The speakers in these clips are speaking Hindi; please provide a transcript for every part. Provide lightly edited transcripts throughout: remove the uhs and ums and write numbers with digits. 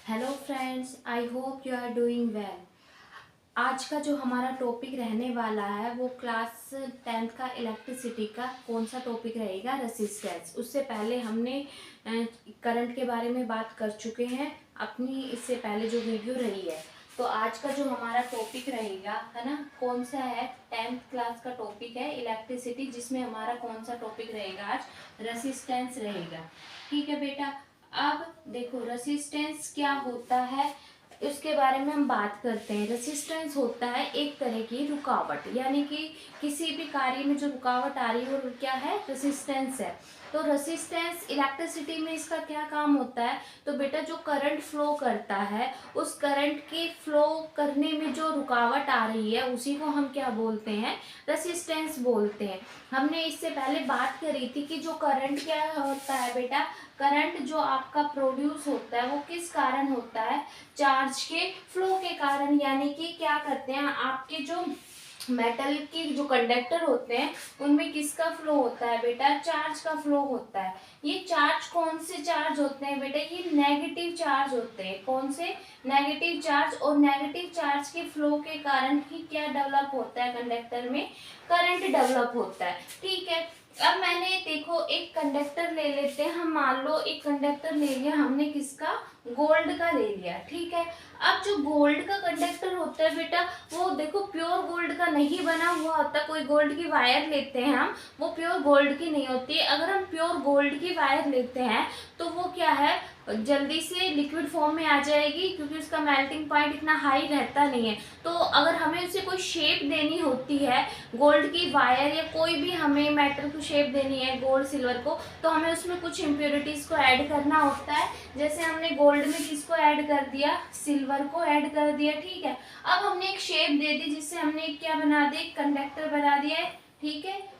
Hello friends, I hope you are doing well. आज का जो हमारा टॉपिक रहने वाला है वो क्लास 10th का इलेक्ट्रिसिटी का कौन सा टॉपिक रहेगा, रेसिस्टेंस। उससे पहले हमने करंट के बारे में बात कर चुके हैं अपनी इससे पहले जो वीडियो रही है। तो आज का जो हमारा टॉपिक रहेगा है ना, कौन सा है, 10th क्लास का टॉपिक है इलेक्ट्रिसिटी, जिसमें हमारा कौन सा टॉपिक रहेगा आज, रेसिस्टेंस रहेगा। ठीक है बेटा। अब देखो रेसिस्टेंस क्या होता है उसके बारे में हम बात करते हैं। रेसिस्टेंस होता है एक तरह की रुकावट, यानी कि किसी भी कार्य में जो रुकावट आ रही है वो क्या है, रेसिस्टेंस है। तो रेसिस्टेंस इलेक्ट्रिसिटी में इसका क्या काम होता है, तो बेटा जो करंट फ्लो करता है उस करंट के फ्लो करने में जो रुकावट आ रही है उसी को हम क्या बोलते हैं, रेसिस्टेंस बोलते हैं। हमने इससे पहले बात करी थी कि जो करंट क्या होता है बेटा, करंट जो आपका प्रोड्यूस होता है वो किस कारण होता है, चार्ज के फ्लो के कारण। यानी कि क्या करते हैं आपके जो मेटल के जो कंडक्टर होते हैं उनमें किसका फ्लो होता है बेटा, चार्ज का फ्लो होता है। ये चार्ज कौन से चार्ज होते हैं बेटा, ये नेगेटिव चार्ज होते हैं। कौन से, नेगेटिव चार्ज। और नेगेटिव चार्ज के फ्लो के कारण ही क्या डेवलप होता है, कंडक्टर में करंट डेवलप होता है। ठीक है। अब मैंने देखो एक कंडक्टर ले लेते हैं हम, मान लो एक कंडक्टर ले लिया हमने, किसका, गोल्ड का ले लिया। ठीक है। अब जो गोल्ड का कंडक्टर होता है बेटा वो देखो प्योर गोल्ड का नहीं बना हुआ होता। कोई गोल्ड की वायर लेते हैं हम, वो प्योर गोल्ड की नहीं होती है। अगर हम प्योर गोल्ड की वायर लेते हैं तो वो क्या है, जल्दी से लिक्विड फॉर्म में आ जाएगी, क्योंकि उसका मेल्टिंग पॉइंट इतना हाई रहता नहीं है। तो अगर हमें उसे कोई शेप देनी होती है, गोल्ड की वायर या कोई भी हमें मेटल को शेप देनी है, गोल्ड सिल्वर को, तो हमें उसमें कुछ इम्प्योरिटीज को ऐड करना होता है। जैसे हमने गोल्ड में किसको ऐड कर दिया, सिल्वर को ऐड कर दिया। ठीक है। अब हमने एक शेप दे दी जिससे हमने एक क्या बना दिया, कंडक्टर बना दिया है। ठीक है।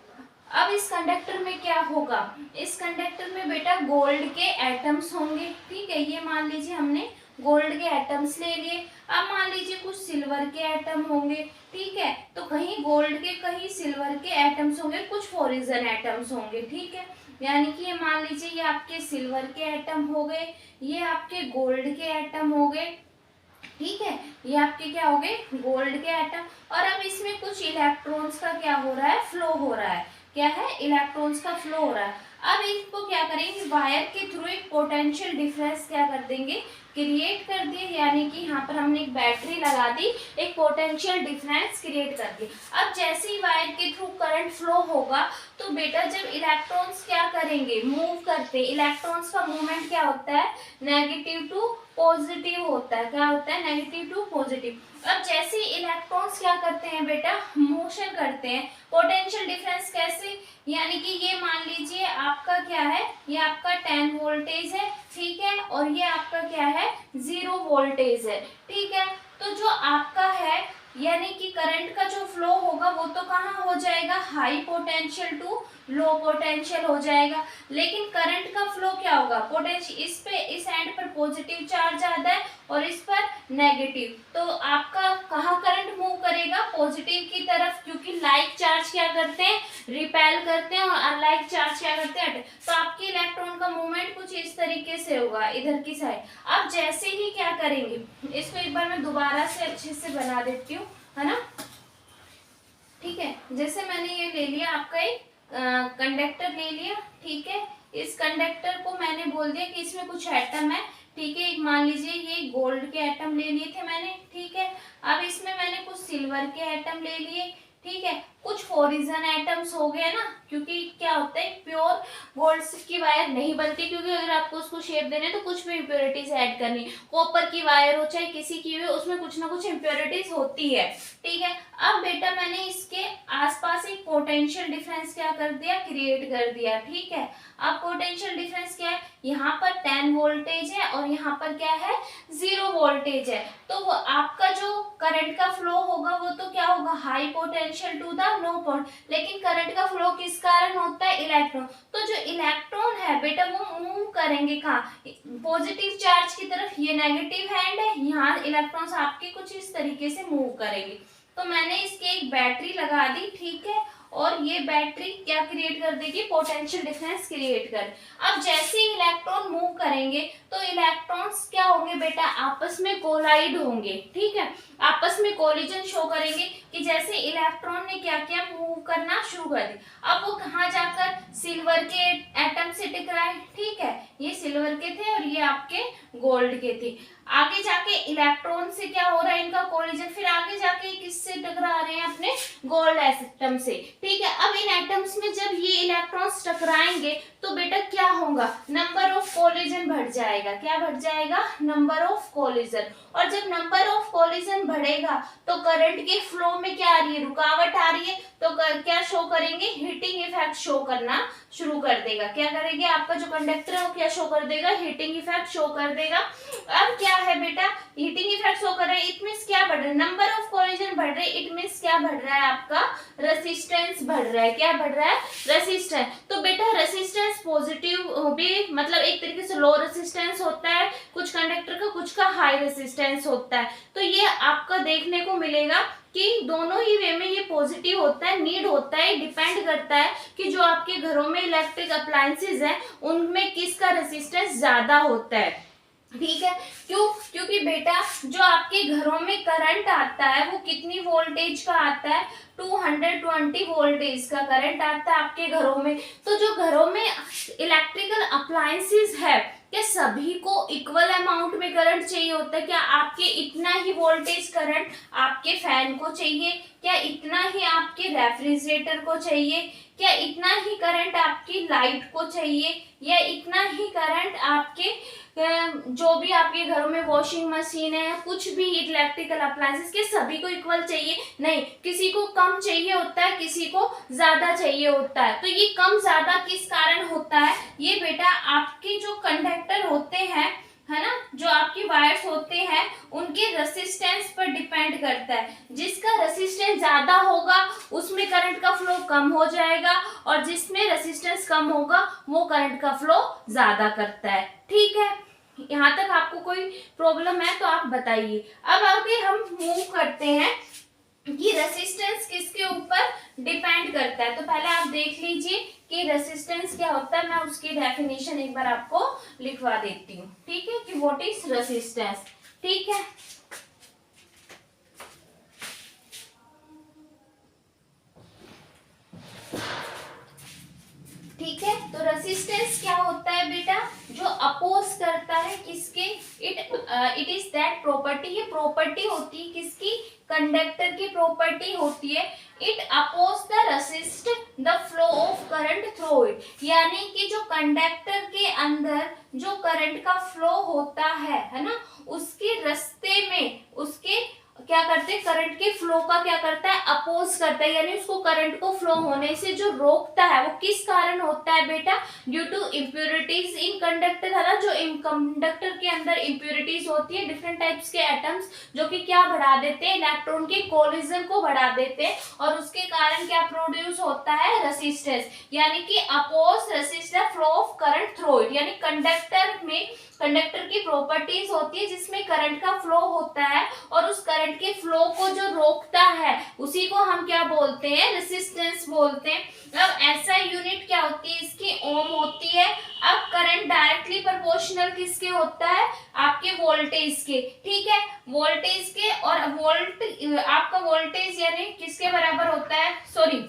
अब इस कंडक्टर में क्या होगा, इस कंडक्टर में बेटा गोल्ड के एटम्स होंगे। ठीक है, ये मान लीजिए हमने गोल्ड के एटम्स ले लिए। अब मान लीजिए कुछ सिल्वर के एटम होंगे। ठीक है, तो कहीं गोल्ड के कहीं सिल्वर के एटम्स होंगे, कुछ फोरिजन एटम्स होंगे। ठीक है, यानी कि ये मान लीजिए ये आपके सिल्वर के एटम हो गए, ये आपके गोल्ड के एटम हो गए। ठीक है, ये आपके क्या हो गए, गोल्ड के एटम। और अब इसमें कुछ इलेक्ट्रॉन्स का क्या हो रहा है, फ्लो हो रहा है। क्या है, इलेक्ट्रॉन्स का फ्लो हो रहा है। अब इसको क्या करेंगे, वायर के थ्रू एक पोटेंशियल डिफरेंस क्या कर देंगे, क्रिएट कर दिए। यानी कि यहाँ पर हमने एक बैटरी लगा दी, एक पोटेंशियल डिफरेंस क्रिएट कर दिया। अब जैसे ही वायर के थ्रू करंट फ्लो होगा तो बेटा जब इलेक्ट्रॉन्स क्या करेंगे, मूव करते हैं। इलेक्ट्रॉन्स का मूवमेंट क्या होता है, नेगेटिव टू पॉजिटिव होता है। क्या होता है, नेगेटिव टू पॉजिटिव। अब जैसे इलेक्ट्रॉन्स क्या करते हैं बेटा, मोशन करते हैं। पोटेंशियल डिफरेंस कैसे, यानी कि ये मान लीजिए आपका क्या है, ये आपका 10 वोल्टेज है। ठीक है, और ये आपका क्या है, 0 वोल्टेज है। ठीक है, तो जो आपका है यानी कि करंट का जो फ्लो होगा वो तो कहाँ हो जाएगा, high potential to low potential हो जाएगा। लेकिन करंट का फ्लो क्या होगा, पोटेंशियल इस पे, इस एंड पर पॉजिटिव चार्ज आता है और इस पर नेगेटिव। तो आपका कहाँ करंट मूव करेगा, पॉजिटिव की तरफ, क्योंकि लाइक चार्ज क्या करते हैं, रिपेल करते हैं, और अनलाइक चार्ज क्या करते हैं, तो आपके इलेक्ट्रॉन का मूवमेंट कुछ इस तरीके से होगा, इधर की साइड। अब जैसे ही क्या करेंगे, इसको एक बार मैं दोबारा से अच्छे से बना देती हूँ, है ना। ठीक है, जैसे मैंने ये ले लिया आपका एक कंडक्टर ले लिया। ठीक है, इस कंडक्टर को मैंने बोल दिया कि इसमें कुछ एटम है। ठीक है, एक मान लीजिए ये गोल्ड के एटम ले लिए थे मैंने। ठीक है, अब इसमें मैंने कुछ सिल्वर के एटम ले लिए। ठीक है, कुछ फोरिजन एटम्स हो गए ना, क्योंकि क्या होता है प्योर गोल्ड की वायर नहीं बनती, क्योंकि अगर आपको उसको शेप देने तो कुछ भी इम्प्योरिटीज ऐड करनी। कॉपर की वायर हो चाहे किसी की भी, उसमें कुछ ना कुछ इम्प्योरिटीज होती है। ठीक है, अब बेटा मैंने इसके आसपास एक पोटेंशियल डिफरेंस क्या कर दिया, क्रिएट कर दिया। ठीक है, अब पोटेंशियल डिफरेंस क्या है, यहाँ पर 10 वोल्टेज है और यहाँ पर क्या है, 0 वोल्टेज है। तो वो आपका जो करंट का फ्लो होगा वो तो क्या होगा, high potential to the low point. लेकिन करंट का फ्लो किस कारण होता है, इलेक्ट्रॉन। तो जो इलेक्ट्रॉन है बेटा वो मूव करेंगे कहाँ, पॉजिटिव चार्ज की तरफ। ये नेगेटिव हैंड है, यहाँ इलेक्ट्रॉन्स आपके कुछ इस तरीके से मूव करेंगे। तो मैंने इसके एक बैटरी लगा दी। ठीक है, और ये बैटरी क्या क्रिएट कर देगी, पोटेंशियल डिफरेंस क्रिएट कर। अब जैसे ही इलेक्ट्रॉन मूव करेंगे तो इलेक्ट्रॉन्स क्या होंगे बेटा, आपस में कोलाइड होंगे, ठीक है, आपस में कोलिजन शो करेंगे कि जैसे इलेक्ट्रॉन ने क्या किया, मूव करना शुरू कर दिया। अब वो कहाँ जाकर सिल्वर के एटम से टकराए, ठीक है, ये सिल्वर के थे और ये आपके गोल्ड के थे। आगे जाके इलेक्ट्रॉन से क्या हो रहा है, इनका कोलिजन, फिर आगे जाके किससे टकरा रहे हैं, अपने गोल्ड एटम से, ठीक है। अब इन एटम्स में जब ये इलेक्ट्रॉन्स टकराएंगे तो बेटा क्या होगा, नंबर ऑफ कोलिजन बढ़ जाएगा, क्या बढ़ जाएगा, नंबर ऑफ कोलिजन। और जब नंबर ऑफ कोलिजन बढ़ेगा तो करंट के फ्लो में क्या आ रही है, रुकावट आ रही है, तो क्या शो करेंगे, हीटिंग इफेक्ट शो करना शुरू कर देगा। क्या करेंगे, आपका जो कंडक्टर है वो क्या शो कर देगा, हीटिंग इफेक्ट शो कर देगा। अब क्या है बेटा, हीटिंग इफेक्ट शो कर रहा है, इट मींस क्या बढ़ रहा है, नंबर ऑफ कोलिजन बढ़ रहे, इट मींस क्या बढ़ रहा है, आपका रेसिस्टेंस बढ़ रहा है। क्या बढ़ रहा है, रेसिस्टेंस। तो बेटा रेसिस्टेंस पॉजिटिव भी, मतलब एक तरीके से लो रेसिस्टेंस होता है कुछ कंडक्टर का, कुछ का हाई रेसिस्टेंस होता है। तो ये आपका देखने को मिलेगा कि दोनों ही वे में ये पॉजिटिव होता है, नीड होता है, डिपेंड करता है कि जो आपके घरों में इलेक्ट्रिक अप्लायंसेस हैं उनमें किसका रेसिस्टेंस ज्यादा होता है, ठीक है। क्यों, क्योंकि बेटा जो आपके घरों में करंट आता है वो कितनी वोल्टेज का आता है, 220 वोल्टेज का करंट आता है आपके घरों में। तो जो घरों में इलेक्ट्रिकल अप्लायंसेस है, क्या सभी को इक्वल अमाउंट में करंट चाहिए होता है, क्या आपके इतना ही वोल्टेज करंट आपके फैन को चाहिए, क्या इतना ही आपके रेफ्रिजरेटर को चाहिए, क्या इतना ही करंट आपकी लाइट को चाहिए, या इतना ही करंट आपके जो भी आपके घरों में वॉशिंग मशीन है, कुछ भी इलेक्ट्रिकल अप्लायंसेस के सभी को इक्वल चाहिए, नहीं, किसी को कम चाहिए होता है, किसी को ज्यादा चाहिए होता है। तो ये कम ज्यादा किस कारण होता है, ये बेटा आपके जो कंडक्टर होते हैं, है ना, जो आपकी वायर्स होते हैं उनके रेसिस्टेंस पर डिपेंड करता है। जिसका रेसिस्टेंस ज्यादा होगा उसमें करंट का फ्लो कम हो जाएगा, और जिसमें रेसिस्टेंस कम होगा वो करंट का फ्लो ज्यादा करता है, ठीक है। यहाँ तक आपको कोई प्रॉब्लम है तो आप बताइए। अब आगे हम मूव करते हैं कि रेसिस्टेंस किसके ऊपर डिपेंड करता है। तो पहले आप देख लीजिए कि रेसिस्टेंस क्या होता है, मैं उसकी डेफिनेशन एक बार आपको लिखवा देती हूँ, ठीक है, कि व्हाट इज रेसिस्टेंस, ठीक है। ठीक है, तो रेसिस्टेंस क्या होता है बेटा, जो अपोज करता है किसके, इट इज दैट प्रॉपर्टी, ये प्रॉपर्टी होती है किसकी, कंडक्टर की प्रॉपर्टी होती है, it oppose the resist the flow of current through it, यानी कि जो कंडक्टर के अंदर जो करंट का फ्लो होता है ना, उसके रास्ते में उसके क्या करते हैं, करंट के फ्लो का क्या करता है, अपोज करता है, यानी उसको करंट को फ्लो होने से जो रोकता है वो किस कारण होता है बेटा, due to impurities in conductor, है ना, जो कंडक्टर के अंदर इम्प्योरिटीज होती है, डिफरेंट टाइप्स के एटम्स जो कि क्या बढ़ा देते हैं, इलेक्ट्रॉन के कोलिजन को बढ़ा देते हैं, और उसके कारण क्या प्रोड्यूस होता है, रेसिस्टेंस, यानी कि oppose resist the flow of current through it, यानी कंडक्टर में कंडक्टर की प्रॉपर्टीज होती है जिसमें करंट का फ्लो होता है, और उस करंट के फ्लो को जो रोकता है उसी को हम क्या बोलते हैं, रेसिस्टेंस बोलते हैं। अब ऐसा यूनिट क्या होती है, इसकी ओम होती है। अब करंट डायरेक्टली प्रोपोर्शनल किसके होता है, आपके वोल्टेज के, ठीक है, वोल्टेज के, और वोल्ट आपका वोल्टेज यानी किसके बराबर होता है, सॉरी,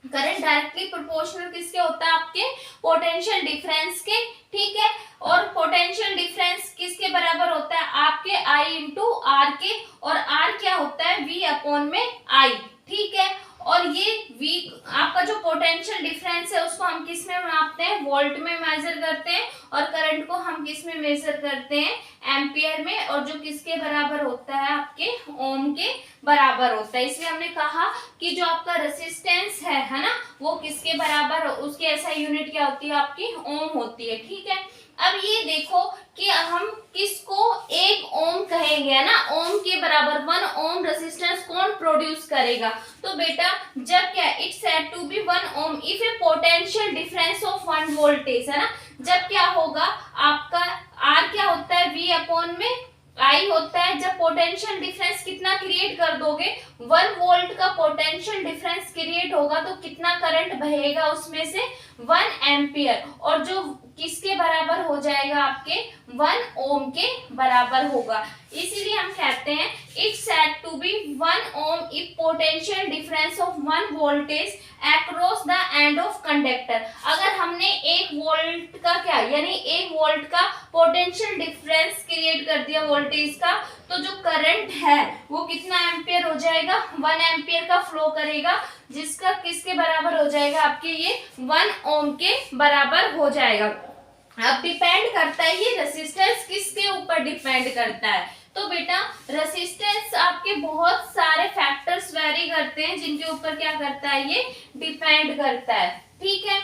करंट डायरेक्टली प्रोपोर्शनल किसके होता है, आपके पोटेंशियल डिफरेंस के, ठीक है, और पोटेंशियल डिफरेंस किसके बराबर होता है, आपके I इंटू आर के, और R क्या होता है, V अपॉन में I, ठीक है। और ये V आपका जो पोटेंशियल डिफरेंस है उसको हम किस में मापते हैं, वोल्ट में मेजर करते हैं, और करंट को हम किस में मेजर करते हैं, एम्पियर में, और जो किसके बराबर होता है, आपके ओम के बराबर होता है। इसलिए हमने कहा कि जो आपका रेसिस्टेंस है ना, वो किसके बराबर, उसकी ऐसा यूनिट क्या होती है, आपकी ओम होती है, ठीक है। अब ये देखो कि हम किसको एक ओम कहेंगे, है ना, ओम के बराबर 1 ओम रेसिस्टेंस कौन प्रोड्यूस करेगा, तो बेटा जब क्या, it's said to be 1 ohm if a potential difference of 1 voltage, है ना, जब क्या होगा आपका R क्या होता है, V अपॉन में I होता है, जब पोटेंशियल डिफरेंस कितना क्रिएट कर दोगे, 1 वोल्ट का पोटेंशियल डिफरेंस क्रिएट होगा तो कितना करंट बहेगा उसमें से, 1 एम्पियर, और जो किसके बराबर हो जाएगा, आपके 1 ओम के बराबर होगा। इसीलिए हम कहते हैं it's said to be 1 ohm if potential difference of 1 voltage across the end of conductor. अगर हमने 1 वोल्ट का क्या, यानी 1 वोल्ट का पोटेंशियल डिफरेंस क्रिएट कर दिया वोल्टेज का, तो जो करंट है वो कितना एम्पियर हो जाएगा, 1 एम्पियर का फ्लो करेगा, जिसका किसके बराबर हो जाएगा, आपके ये 1 ओम के बराबर हो जाएगा। अब डिपेंड करता है ये रेसिस्टेंस किसके ऊपर डिपेंड करता है, तो बेटा रेसिस्टेंस आपके बहुत सारे फैक्टर्स वेरी करते हैं जिनके ऊपर क्या करता है, ये डिपेंड करता है, ठीक है।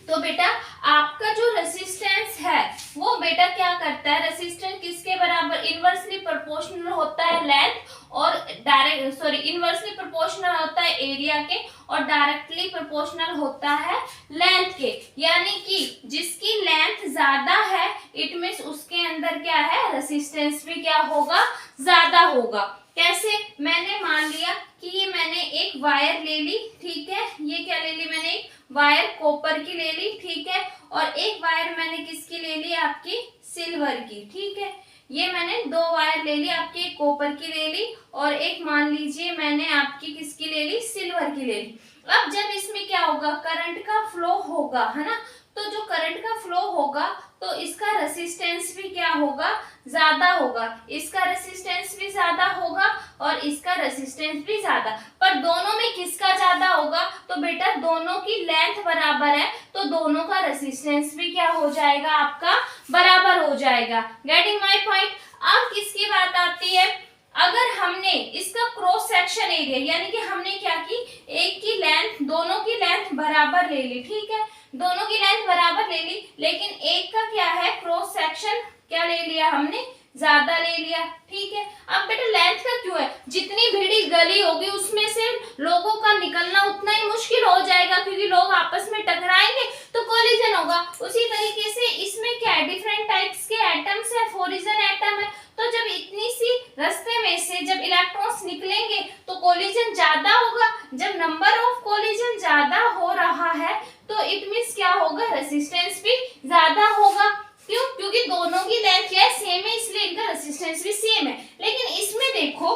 तो बेटा आपका जो रेसिस्टेंस है वो बेटा क्या करता है, रेसिस्टेंस किसके बराबर, इनवर्सली प्रोपोर्शनल होता है लेंथ, और इनवर्सली प्रोपोर्शनल होता है एरिया के, और डायरेक्टली प्रोपोर्शनल होता है लेंथ के। यानी कि जिसकी लेंथ ज्यादा है इट मींस उसके अंदर क्या है, रेसिस्टेंस भी क्या होगा, ज्यादा होगा। कैसे, मैंने मान लिया कि ये मैंने एक वायर ले ली, ठीक है, ये क्या ले ली मैंने, एक वायर कॉपर की ले ली, ठीक है, और एक वायर मैंने किसकी ले ली, आपकी सिल्वर की, ठीक है। ये मैंने 2 वायर ले ली आपकी, एक कॉपर की ले ली और एक मान लीजिए मैंने आपकी किसकी ले ली, सिल्वर की ले ली। अब जब इसमें क्या होगा, करंट का फ्लो होगा, है ना, तो जो करंट का फ्लो होगा तो इसका रेसिस्टेंस भी क्या होगा, ज्यादा होगा, इसका रेसिस्टेंस भी ज्यादा होगा और इसका रेसिस्टेंस भी ज्यादा, पर दोनों में किसका ज्यादा होगा, तो बेटा दोनों की लेंथ बराबर है तो दोनों का रेसिस्टेंस भी क्या हो जाएगा, आपका बराबर हो जाएगा। Getting my point. अब किसकी बात आती है, अगर हमने इसका क्रॉस सेक्शन एरिया, यानी कि हमने क्या की, एक की लेंथ, दोनों की लेंथ बराबर ले ली, ठीक है, दोनों की लेंथ बराबर ले ली, लेकिन एक का क्या है, क्रॉस सेक्शन क्या ले लिया हमने, ज्यादा ले लिया, ठीक है। अब बेटा लेंथ का क्यों है, जितनी बड़ी गली होगी उसमें से लोगों का निकलना उतना ही मुश्किल हो जाएगा, क्योंकि लोग आपस में टकराएंगे तो कोलिजन होगा। उसी तरीके से इसमें क्या है, डिफरेंट टाइप्स के एटम्स है, फोरिजन एटम है, तो जब इतनी सी रास्ते में से जब इलेक्ट्रॉन्स निकलेंगे तो कोलिजन ज्यादा होगा। जब नंबर ऑफ कोलिजन ज्यादा हो रहा है तो इट मींस क्या होगा, रेसिस्टेंस भी ज्यादा होगा। क्यों, क्योंकि दोनों की लेंथ क्या है, सेम है, इसलिए इनका रेसिस्टेंस भी सेम है। लेकिन इसमें देखो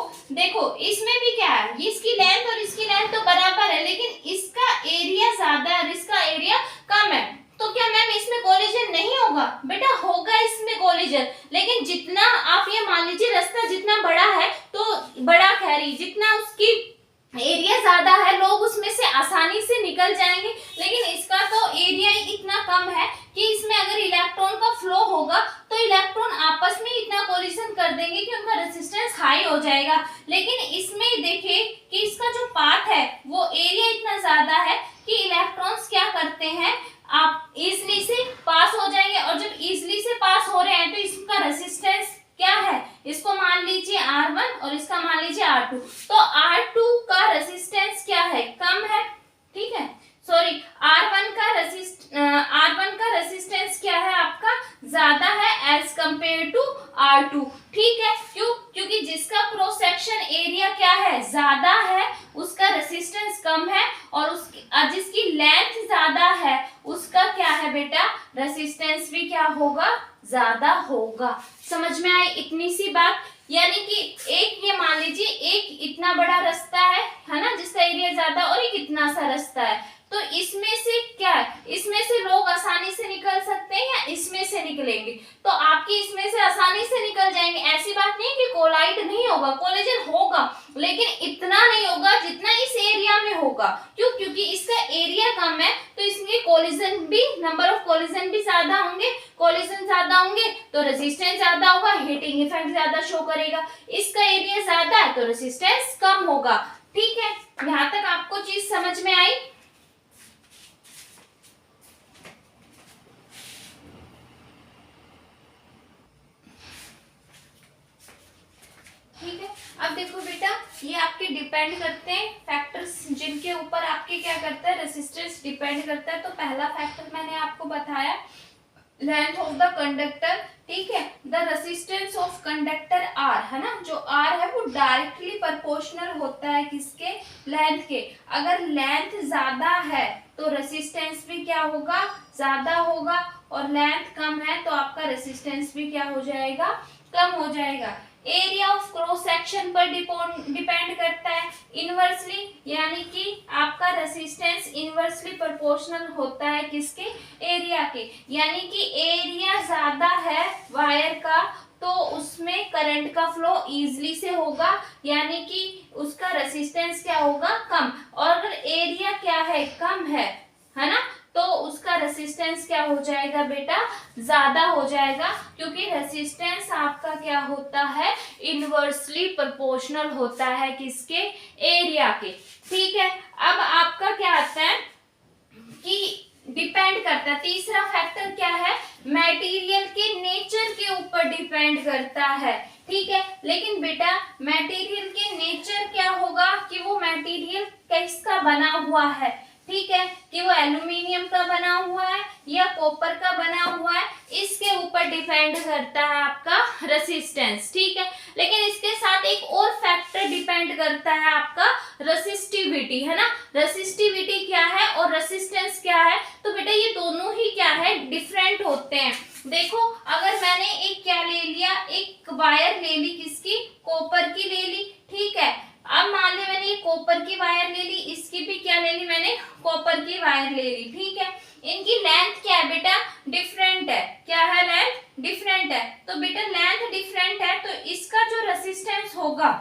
इसमें भी क्या है, इसकी लेंथ और इसकी लेंथ तो बराबर है, लेकिन इसका एरिया ज्यादा है और इसका एरिया कम है, तो क्या मैम इसमें कोलिजन नहीं होगा, बेटा होगा इसमें कोलिजन, लेकिन जितना आप ये मान लीजिए रास्ता जितना बड़ा है तो बड़ा कह रही, जितना उसकी एरिया ज्यादा है लोग उसमें से आसानी से निकल जाएंगे, लेकिन इसका तो एरिया ही इतना कम है कि इसमें अगर इलेक्ट्रॉन का फ्लो होगा तो इलेक्ट्रॉन आपस में इतना कोलिजन कर देंगे कि उनका रेजिस्टेंस हाई हो जाएगा। लेकिन इसमें देखिए कि इसका जो पाथ है वो एरिया इतना ज्यादा है कि इलेक्ट्रॉन्स क्या करते हैं, आप इजिली से पास हो जाएंगे, और जब इजिली से पास हो रहे हैं तो इसका रेजिस्टेंस क्या है, इसको मान लीजिए R1 और इसका मान लीजिए R2, तो R2 का रेजिस्टेंस क्या है, कम है, ठीक है, सॉरी R1 का रेजिस्टेंस क्या है आपका, ज्यादा है एज कंपेयर टू R2, ठीक है। क्यों, क्योंकि जिसका क्रॉस सेक्शन एरिया क्या है, ज्यादा है, उसका रेजिस्टेंस कम है, और जिसकी लेंथ ज्यादा है उसका क्या है बेटा, रेजिस्टेंस भी क्या होगा, ज्यादा होगा। समझ में आई इतनी सी बात, यानी कि एक ये मान लीजिए एक इतना बड़ा रास्ता है ना, जिसका एरिया ज्यादा, और एक इतना सा रास्ता है, तो इसमें से क्या है, इसमें से लोग आसानी से निकल सकते हैं या इसमें से निकलेंगे, तो आपकी इसमें से आसानी से निकल जाएंगे। ऐसी बात नहीं कि कोलाइड नहीं होगा, कोलिजन होगा, लेकिन इतना नहीं होगा जितना इस एरिया में होगा। क्यों, क्योंकि इसका एरिया कम है तो इसमें कोलिजन भी, नंबर ऑफ कोलिजन भी ज्यादा होंगे, कोलिजन ज्यादा होंगे तो रेजिस्टेंस ज्यादा होगा, हीटिंग इफेक्ट ज्यादा शो करेगा। इसका एरिया ज्यादा है तो रेजिस्टेंस कम होगा, ठीक है। यहाँ तक आपको चीज समझ में आई। ठीक है, अब देखो बेटा ये आपके डिपेंड करते हैं फैक्टर्स, जिनके ऊपर आपके क्या करता है, रेजिस्टेंस डिपेंड करता है। तो पहला फैक्टर मैंने आपको बताया, लेंथ ऑफ द कंडक्टर, ठीक है। The resistance of conductor R, है ना, जो आर है वो डायरेक्टली प्रोपोर्शनल होता है किसके, लेंथ के। अगर लेंथ ज्यादा है तो रेसिस्टेंस भी क्या होगा, ज्यादा होगा, और लेंथ कम है तो आपका रेसिस्टेंस भी क्या हो जाएगा, कम हो जाएगा। एरिया ऑफ क्रॉस सेक्शन पर डिपेंड करता है इनवर्सली, यानी कि आपका रेसिस्टेंस इनवर्सली प्रोपोर्शनल होता है किसके, एरिया के। यानी कि एरिया ज्यादा है वायर का तो उसमें करंट का फ्लो इजीली से होगा, यानी कि उसका रेसिस्टेंस क्या होगा, कम। और अगर एरिया क्या है, कम है ना, तो उसका रेसिस्टेंस क्या हो जाएगा बेटा, ज्यादा हो जाएगा, क्योंकि रेसिस्टेंस आपका क्या होता है, इनवर्सली प्रोपोर्शनल होता है किसके, एरिया के। ठीक है। अब आपका क्या आता है कि डिपेंड करता है, तीसरा फैक्टर क्या है, मटेरियल के नेचर के ऊपर डिपेंड करता है। ठीक है। लेकिन बेटा मटेरियल के नेचर क्या होगा कि वो मटेरियल किसका बना हुआ है, ठीक है, कि वो एल्यूमिनियम का बना हुआ है या कॉपर का बना हुआ है, इसके ऊपर डिपेंड करता है आपका रेसिस्टेंस। ठीक है। लेकिन इसके साथ एक और फैक्टर डिपेंड करता है आपका रेसिस्टिविटी, है ना। रेसिस्टिविटी क्या है और रेसिस्टेंस क्या है, तो बेटा ये दोनों ही क्या है, डिफरेंट होते हैं। देखो अगर मैंने एक क्या ले लिया, एक वायर ले ली किसकी, कॉपर की ले ली, ठीक है। अब मान लिया मैंने ये कॉपर की वायर ले ली, इसकी भी क्या ले ली मैंने, कॉपर की वायर ले ली, ठीक है। इनकी लेंथ क्या है बेटा, डिफरेंट है, क्या है, लेंथ डिफरेंट है। तो बेटा लेंथ डिफरेंट है तो इसका जो रेसिस्टेंस होगा,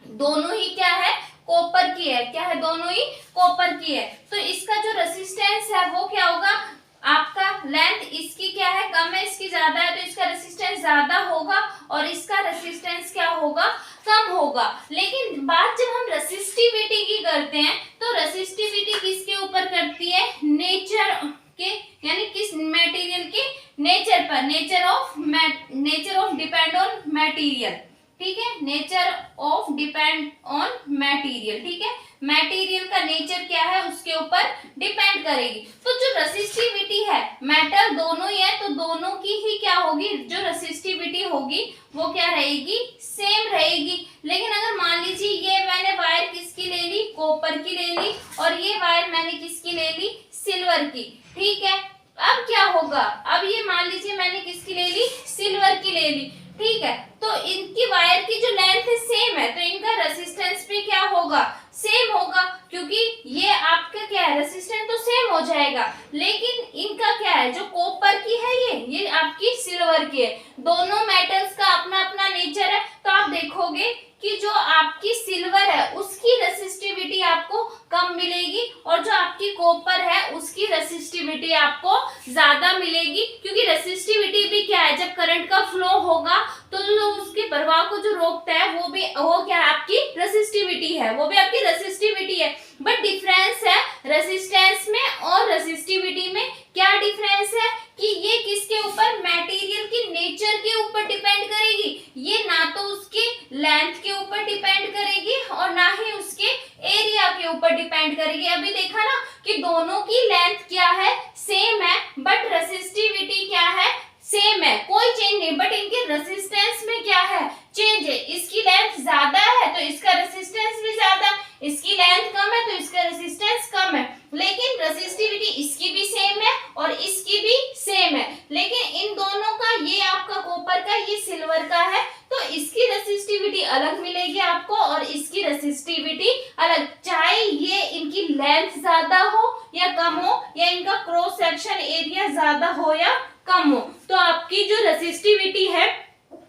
दोनों ही क्या है, कॉपर की है, क्या है, दोनों ही कॉपर की है, तो इसका जो रेसिस्टेंस है वो क्या होगा, आपका लेंथ इसकी क्या है, कम है, इसकी ज्यादा है, तो इसका रेसिस्टेंस ज्यादा होगा और इसका रेसिस्टेंस क्या होगा, कम होगा। लेकिन बात जब हम रेसिस्टिविटी की करते हैं तो रेसिस्टिविटी किसके ऊपर करती है, नेचर के, यानी किस मटेरियल के नेचर पर, nature of depend on material, ठीक है, nature of depend on material, ठीक है, मटेरियल का नेचर क्या है उसके ऊपर डिपेंड करेगी। तो जो रेसिस्टिविटी है, मेटल दोनों ही है तो दोनों की ही क्या होगी, जो रेसिस्टिविटी होगी वो क्या रहेगी, सेम रहेगी। लेकिन अगर मान लीजिए ये मैंने वायर किसकी ले ली, कॉपर की ले ली, और ये वायर मैंने किसकी ले ली, सिल्वर की, ठीक है। अब क्या होगा, अब ये मान लीजिए मैंने किसकी ले ली, सिल्वर की ले ली, ठीक है। तो इनकी वायर की जो लेंथ है सेम है तो इनका रेसिस्टेंस भी क्या होगा, सेम होगा, क्योंकि ये आपका क्या है, रेसिस्टेंस तो सेम हो जाएगा। लेकिन इनका क्या है, जो कॉपर की है ये आपकी सिल्वर की है, दोनों मेटल्स का अपना अपना नेचर है। तो आप देखोगे कि जो आपकी सिल्वर है उसकी रेसिस्टिविटी आपको कम मिलेगी और जो आपकी कॉपर है उसकी रेसिस्टिविटी आपको ज्यादा मिलेगी, क्योंकि रेसिस्टिविटी भी क्या है, जब करंट का फ्लो होगा तो उसके प्रवाह को जो रोकता है वो क्या है, आपकी रेसिस्टिविटी है, वो भी आपकी रेसिस्टिविटी है। बट डिफरेंस है रेसिस्टेंस में और रेसिस्टिविटी में, क्या डिफरेंस है कि ये किसके ऊपर, मटेरियल की नेचर के ऊपर डिपेंड करेगी, ये ना तो उसके लेंथ के ऊपर डिपेंड करेगी और ना ही उसके एरिया के ऊपर डिपेंड करेगी। अभी देखा ना कि दोनों की लेंथ क्या है, सेम है, बट रेसिस्टिविटी क्या है, सेम है, कोई चेंज नहीं, बट इनके रेसिस्टेंस में क्या है, चेंज है। इसकी लेंथ ज्यादा है तो इसका रेसिस्टेंस भी ज्यादा, इसकी लेंथ कम है तो इसका रेसिस्टेंस कम है। लेकिन रेसिस्टिविटी इसकी भी सेम है और इसकी भी सेम है, लेकिन इन दोनों का, ये आपका कॉपर का, ये सिल्वर का है, तो इसकी रेसिस्टिविटी अलग मिलेगी आपको और इसकी रेसिस्टिविटी अलग, चाहे ये इनकी लेंथ ज्यादा हो या कम हो, या इनका क्रॉस सेक्शन एरिया ज्यादा हो या कम हो, तो आपकी जो रेसिस्टिविटी है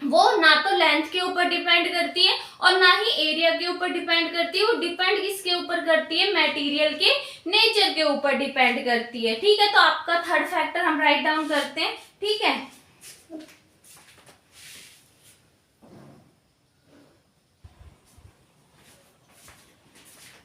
वो ना तो लेंथ के ऊपर डिपेंड करती है और ना ही एरिया के ऊपर डिपेंड करती है, वो डिपेंड किसके ऊपर करती है, मटेरियल के नेचर के ऊपर डिपेंड करती है। ठीक है। तो आपका थर्ड फैक्टर हम राइट डाउन करते हैं, ठीक है।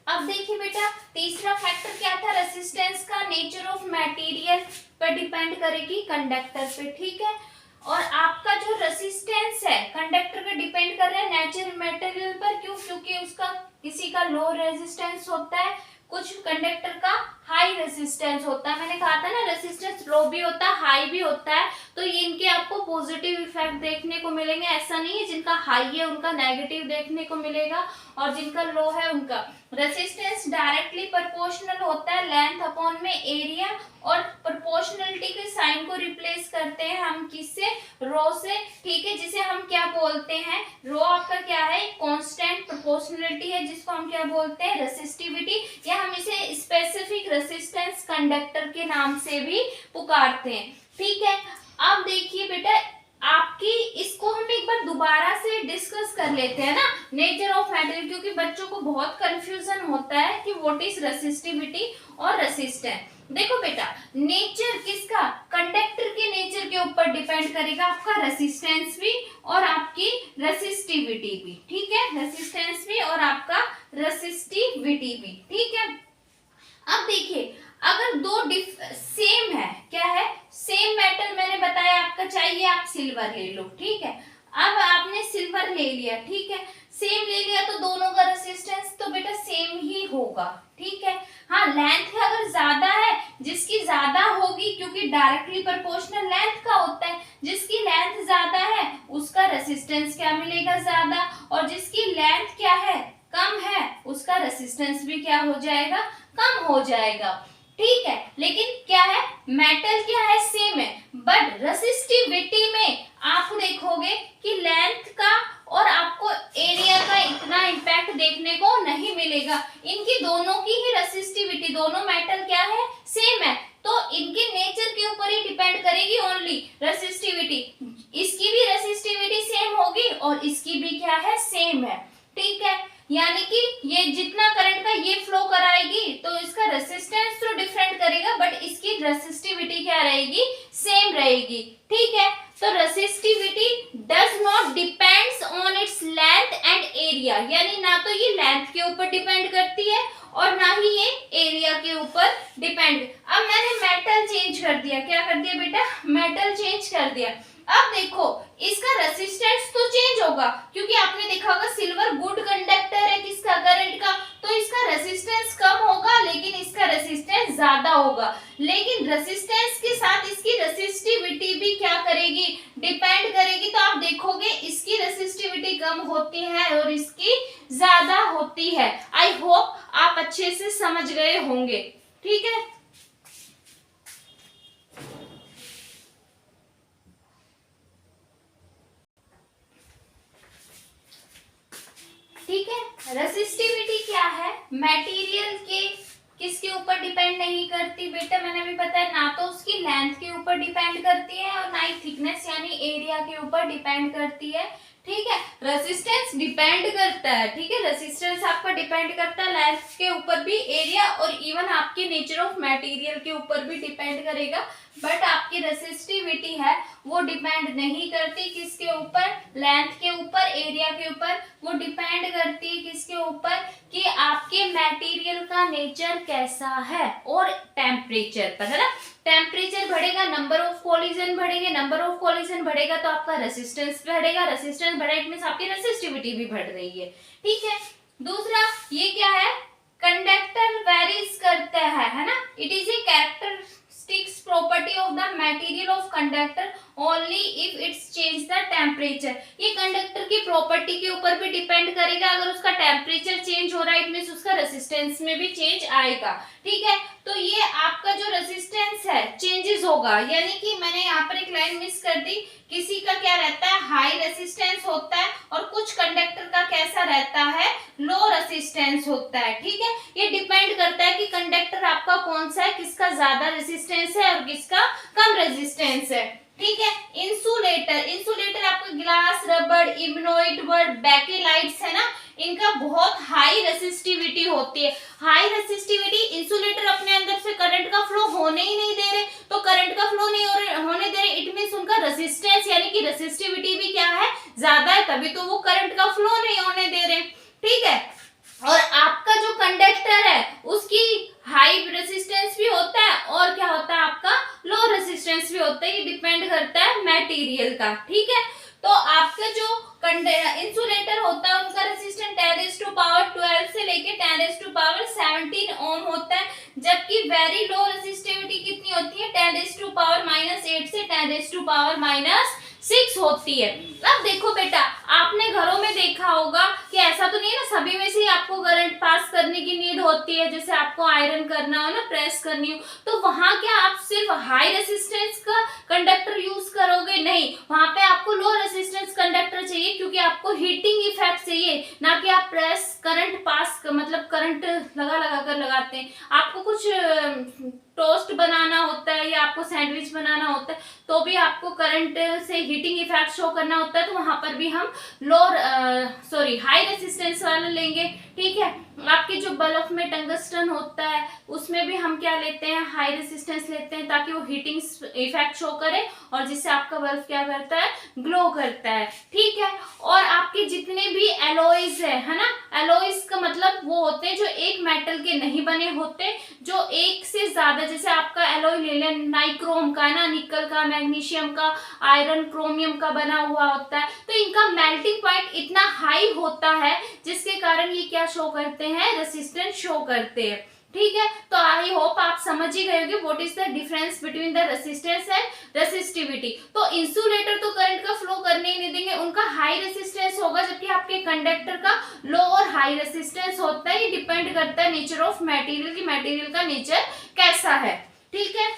अब देखिए बेटा तीसरा फैक्टर क्या था, रेसिस्टेंस का नेचर ऑफ मटेरियल पर डिपेंड करेगी, कंडक्टर पे, ठीक है। और आपका जो रेसिस्टेंस है कंडक्टर पे डिपेंड कर रहा है नेचर मटेरियल पर, क्यों, क्योंकि उसका किसी का लो रेजिस्टेंस होता है, कुछ कंडक्टर का हाई रेसिस्टेंस होता है, मैंने कहा था ना रेसिस्टेंस लो भी होता है हाई भी होता है, तो ये इनके आपको पॉजिटिव इफेक्ट देखने को मिलेंगे। ऐसा नहीं है जिनका हाई है उनका नेगेटिव देखने को मिलेगा और जिनका लो है उनका। रेसिस्टेंस डायरेक्टली प्रोपोर्शनल होता है लेंथ अपॉन में एरिया, और प्रोपोर्शनलिटी के साइन को रिप्लेस करते हैं हम किससे, रो से, ठीक है, जिसे हम क्या बोलते हैं, रो आपका क्या है, कांस्टेंट प्रोपोर्शनलिटी है, जिसको हम क्या बोलते हैं, रेसिस्टिविटी, या हम इसे स्पेसिफिक रेसिस्टेंस कंडक्टर के नाम से भी पुकारते हैं, ठीक है। अब देखिए बेटा आपकी इसको हम एक बार दोबारा से डिस्कस कर लेते हैं ना, नेचर ऑफ मेटेरियल, क्योंकि बच्चों को बहुत कंफ्यूजन होता है कि व्हाट इज रेसिस्टिविटी और रेसिस्टेंस। देखो बेटा नेचर किसका, कंडक्टर के नेचर के ऊपर डिपेंड करेगा आपका रेसिस्टेंस भी और आपकी रेसिस्टिविटी भी, ठीक है, रेसिस्टेंस भी और आपका रेसिस्टिविटी भी, ठीक है। अब देखिए अगर दो सेम है, क्या है, सेम मेटल, मैंने बताया आपका चाहिए आप सिल्वर ले लो, ठीक है। अब आपने सिल्वर ले लिया, ठीक है, सेम ले लिया तो दोनों का रेसिस्टेंस तो बेटा सेम ही होगा, ठीक है। हाँ लेंथ अगर ज्यादा है, जिसकी ज्यादा होगी क्योंकि डायरेक्टली प्रोपोर्शनल लेंथ का होता है, जिसकी लेंथ ज्यादा है उसका रेसिस्टेंस क्या मिलेगा, ज्यादा, और जिसकी लेंथ क्या है, कम है, उसका रेसिस्टेंस भी क्या हो जाएगा, कम हो जाएगा, ठीक है। लेकिन क्या है, मेटल क्या है, सेम है, बट रेसिस्टिविटी में आप देखोगे कि लेंथ का और आपको एरिया का इतना इम्पैक्ट देखने को नहीं मिलेगा। इनकी दोनों की ही रेसिस्टिविटी, दोनों मेटल क्या है, सेम है, तो इनके नेचर के ऊपर ही डिपेंड करेगी ओनली रेसिस्टिविटी। इसकी भी रेसिस्टिविटी सेम होगी और इसकी भी क्या है, सेम है, ठीक है। यानी कि ये जितना करंट का ये फ्लो कराएगी तो इसका रेसिस्टेंस तो डिफरेंट करेगा बट इसकी रेसिस्टिविटी क्या रहेगी, सेम रहेगी, ठीक है। तो resistivity does not depends on its length and area, यानी ना तो ये लेंथ के ऊपर डिपेंड करती है और ना ही ये एरिया के ऊपर डिपेंड। अब मैंने मेटल चेंज कर दिया, क्या कर दिया बेटा, मेटल चेंज कर दिया। अब देखो इसका रेसिस्टेंस तो चेंज होगा क्योंकि आपने देखा होगा सिल्वर गुड कंडक्टर है किसका, करंट का, तो इसका रेसिस्टेंस कम होगा लेकिन इसका रेसिस्टेंस ज्यादा होगा। लेकिन रेसिस्टेंस के साथ इसकी रेसिस्टिविटी भी क्या करेगी, डिपेंड करेगी, तो आप देखोगे इसकी रेसिस्टिविटी कम होती है और इसकी ज्यादा होती है। आई होप आप अच्छे से समझ गए होंगे, ठीक है। ठीक है, रेसिस्टिविटी क्या है, मटेरियल के किसके ऊपर डिपेंड नहीं करती बेटा, मैंने भी बताया, ना तो उसकी लेंथ के ऊपर डिपेंड करती है और ना ही थिकनेस यानी एरिया के ऊपर डिपेंड करती है, ठीक है। रेसिस्टेंस डिपेंड करता है, ठीक है, रेसिस्टेंस आपका डिपेंड करता है लेंथ के ऊपर भी, एरिया और इवन आपके नेचर ऑफ मटेरियल के ऊपर भी डिपेंड करेगा, बट आपकी रेसिस्टिविटी है वो डिपेंड नहीं करती किसके ऊपर, लेंथ के ऊपर, एरिया के ऊपर, वो डिपेंड करती है किसके ऊपर, कि आपके मटेरियल का नेचर कैसा है और टेम्परेचर पर, है ना। टेम्परेचर बढ़ेगा नंबर ऑफ कॉलिजन बढ़ेंगे, नंबर ऑफ कॉलिजन बढ़ेगा तो आपका रेसिस्टेंस बढ़ेगा, रेसिस्टेंस बढ़ेगा मींस आपकी रेसिस्टिविटी भी बढ़ रही है, ठीक है। दूसरा ये क्या है, कंडक्टर वेरीज करता है ना, it is a characteristics property of the material of conductor only if it's change the temperature. ये कंडक्टर की प्रॉपर्टी के ऊपर भी डिपेंड करेगा, अगर उसका टेम्परेचर चेंज हो रहा है इट मींस उसका रेसिस्टेंस में भी चेंज आएगा, ठीक है। तो ये आपका जो रेसिस्टेंस है चेंजेस होगा, यानी कि मैंने यहाँ पर एक लाइन मिस कर दी, किसी का क्या रहता है, हाई रेसिस्टेंस होता है और कुछ कंडक्टर का कैसा रहता है, लो रेसिस्टेंस होता है, ठीक है। ये डिपेंड करता है कि कंडक्टर आपका कौन सा है, किसका ज्यादा रेसिस्टेंस है और किसका कम रेसिस्टेंस है, ठीक है। इंसुलेटर, इंसुलेटर आपको ग्लास, रबड़, इग्नोइट, बेकेलाइट्स है ना, इनका बहुत हाई रेसिस्टिविटी होती है। हाई रेसिस्टिविटी, इंसुलेटर अपने अंदर से करंट का फ्लो होने ही नहीं दे रहे, तो करंट का फ्लो नहीं होने दे रहे इट मींस उनका रेसिस्टेंस यानी कि रेसिस्टिविटी भी क्या है, ज्यादा है, तभी तो वो करंट का फ्लो नहीं होने दे रहे, ठीक है। और आपका जो कंडक्टर है उसकी हाई रेसिस्टेंस भी होता है और क्या होता है आपका लो रेसिस्टेंस भी होता है, ये डिपेंड करता है मटेरियल का, ठीक है। तो आपका जो इंसुलेटर होता है उनका रेजिस्टेंस 10⁻12 से लेके 10⁻17 ओम होता है, जबकि वेरी लो रेजिस्टिविटी कितनी होती है 10⁻−8 से 10⁻−6 होती है। अब देखो बेटा, आपने घरों में देखा होगा कि ऐसा तो नहीं है ना सभी में से ही आपको करंट पास करने की नीड होती है, जैसे आपको आयरन करना हो ना, प्रेस करनी हो, तो वहां क्या आप सिर्फ हाई रेजिस्टेंस का कंडक्टर यूज करोगे? नहीं, वहां पे आपको लो रेजिस्टेंस कंडक्टर चाहिए, क्योंकि आपको हीटिंग इफेक्ट चाहिए, ना कि आप प्रेस करंट पास मतलब करंट लगा कर लगाते हैं। आपको कुछ टोस्ट बनाना होता है या आपको सैंडविच बनाना होता है तो भी आपको करंट से हीटिंग इफेक्ट शो करना होता है, तो वहां पर भी हम हाई रेजिस्टेंस वाला लेंगे। ठीक है, आपके जो बल्ब में टंगस्टन होता है उसमें भी हम क्या लेते हैं, हाई रेजिस्टेंस लेते हैं, ताकि वो हीटिंग इफेक्ट शो करे और जिससे आपका बल्ब क्या करता है, ग्लो करता है। ठीक है, और आपके जितने भी एलॉयज है ना, एलॉयज का मतलब वो होते हैं जो एक मेटल के नहीं बने होते, जो एक से ज्यादा, जैसे आपका एलॉय ले लें नाइक्रोम का ना, निकल का, मैग्नीशियम का, आयरन, क्रोमियम का बना हुआ होता है, तो इनका मेल्टिंग पॉइंट इतना हाई होता है जिसके कारण ये क्या शो करते हैं, रेजिस्टेंस शो करते हैं। ठीक है, तो आई होप आप समझ ही गए होंगे what is the difference between the resistance and resistivity. तो इंसुलेटर तो करंट का फ्लो करने ही नहीं देंगे, उनका हाई रेजिस्टेंस होगा, जबकि आपके कंडक्टर का लो और हाई रेजिस्टेंस होता है। ये डिपेंड करता है नेचर ऑफ मटेरियल की, मटेरियल का नेचर कैसा है। ठीक है,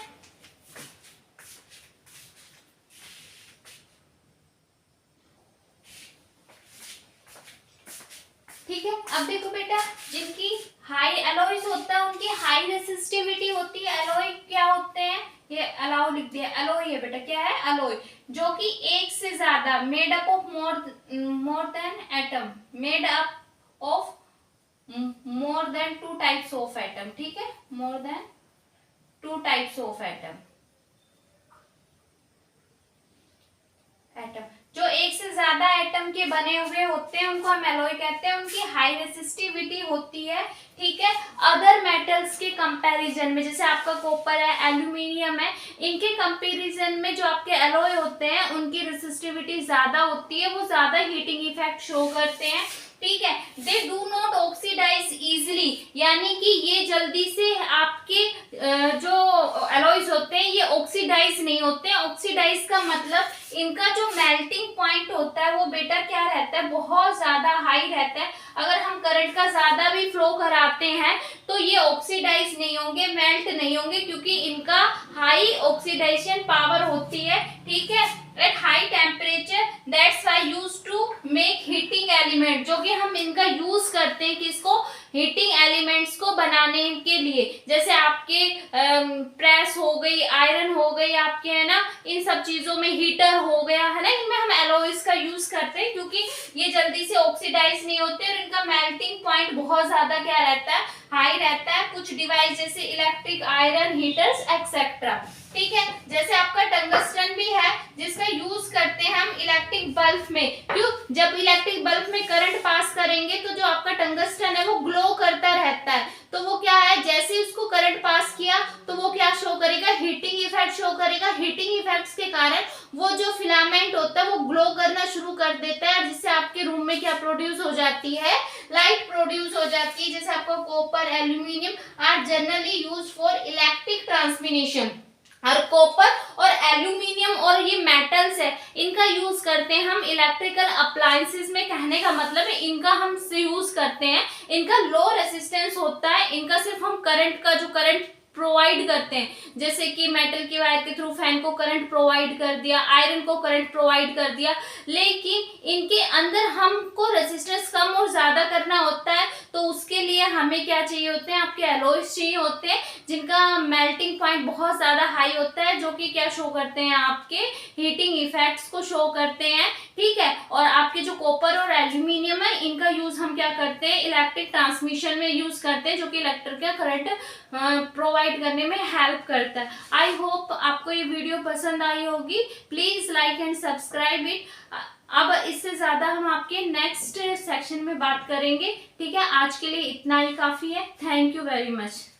ठीक है, अब देखो बेटा, जिनकी हाई एलॉयज होता है उनकी हाई रेसिस्टिविटी होती है। एलॉय क्या होते हैं, ये अलाउ लिख दिया, एलॉय है बेटा, क्या है, एलॉय, जो कि एक से ज्यादा, made up of more than atom, made up of more than 2 types of atom. ठीक है, more than 2 types of atom, जो एक से ज्यादा एटम के बने हुए होते हैं उनको हम एलॉय कहते हैं। उनकी हाई रेसिस्टिविटी होती है। ठीक है, अदर मेटल्स के कंपैरिजन में, जैसे आपका कॉपर है, एल्यूमिनियम है, इनके कंपैरिजन में जो आपके एलॉय होते हैं उनकी रेसिस्टिविटी ज्यादा होती है, वो ज्यादा हीटिंग इफेक्ट शो करते हैं। ठीक है, they do not oxidise easily, यानी कि ये जल्दी से आपके जो एलॉयज होते हैं ये ऑक्सीडाइज नहीं होते हैं। ऑक्सीडाइज का मतलब इनका जो मेल्टिंग पॉइंट होता है वो बेटा क्या रहता है, बहुत ज्यादा हाई रहता है। अगर हम करंट का ज्यादा भी फ्लो कराते हैं तो ये ऑक्सीडाइज नहीं होंगे, मेल्ट नहीं होंगे, क्योंकि इनका हाई ऑक्सीडेशन पावर होती है। ठीक है, at high temperature, that's why used to make heating element, जो कि हम इनका यूज करते हैं किसको, हीटिंग एलिमेंट्स को बनाने के लिए। जैसे आपके प्रेस हो गई, आयरन हो गई आपके, है ना, इन सब चीजों में हीटर हो गया, है ना, इनमें हम एलॉयज का यूज करते हैं, क्योंकि ये जल्दी से ऑक्सीडाइज नहीं होते और इनका मेल्टिंग पॉइंट बहुत ज्यादा क्या रहता है, हाई रहता है। कुछ डिवाइस जैसे इलेक्ट्रिक आयरन हीटर्स एक्सेट्रा। ठीक है, जैसे आपका टंगस्टन भी है जिसका यूज करते हैं हम इलेक्ट्रिक बल्ब में। क्यों, जब इलेक्ट्रिक बल्ब में करंट पास करेंगे तो जो आपका टंगस्टन है वो ग्लो करता रहता है, तो वो क्या है, जैसे उसको करंट पास किया तो वो क्या शो करेगा, हीटिंग इफेक्ट शो करेगा। हीटिंग इफेक्ट्स के कारण वो जो फिलामेंट होता है वो ग्लो करना शुरू कर देता है, जिससे आपके रूम में क्या प्रोड्यूस हो जाती है, लाइट प्रोड्यूस हो जाती है। जैसे आपका copper, aluminium are generally use for electric transmission. और कॉपर और एल्यूमिनियम और ये मेटल्स है, इनका यूज करते हैं हम इलेक्ट्रिकल अप्लायंसेस में। कहने का मतलब है इनका हम यूज करते हैं, इनका लो रेजिस्टेंस होता है, इनका सिर्फ हम करंट का जो करंट प्रोवाइड करते हैं, जैसे कि मेटल की वायर के थ्रू फैन को करंट प्रोवाइड कर दिया, आयरन को करंट प्रोवाइड कर दिया, लेकिन इनके अंदर हमको रेजिस्टेंस कम और ज्यादा करना होता है, तो उसके लिए हमें क्या चाहिए होते हैं, आपके एलॉयज चाहिए होते हैं जिनका मेल्टिंग पॉइंट बहुत ज्यादा हाई होता है, जो कि क्या शो करते हैं, आपके हीटिंग इफेक्ट्स को शो करते हैं। ठीक है, और आपके जो कॉपर और एल्यूमिनियम है इनका यूज हम क्या करते हैं, इलेक्ट्रिक ट्रांसमिशन में यूज करते हैं, जो कि इलेक्ट्रिकल करंट प्रोवाइड करने में हेल्प करता है। आई होप आपको ये वीडियो पसंद आई होगी। Please like and subscribe it. अब इससे ज्यादा हम आपके नेक्स्ट सेक्शन में बात करेंगे। ठीक है, आज के लिए इतना ही काफी है। Thank you very much.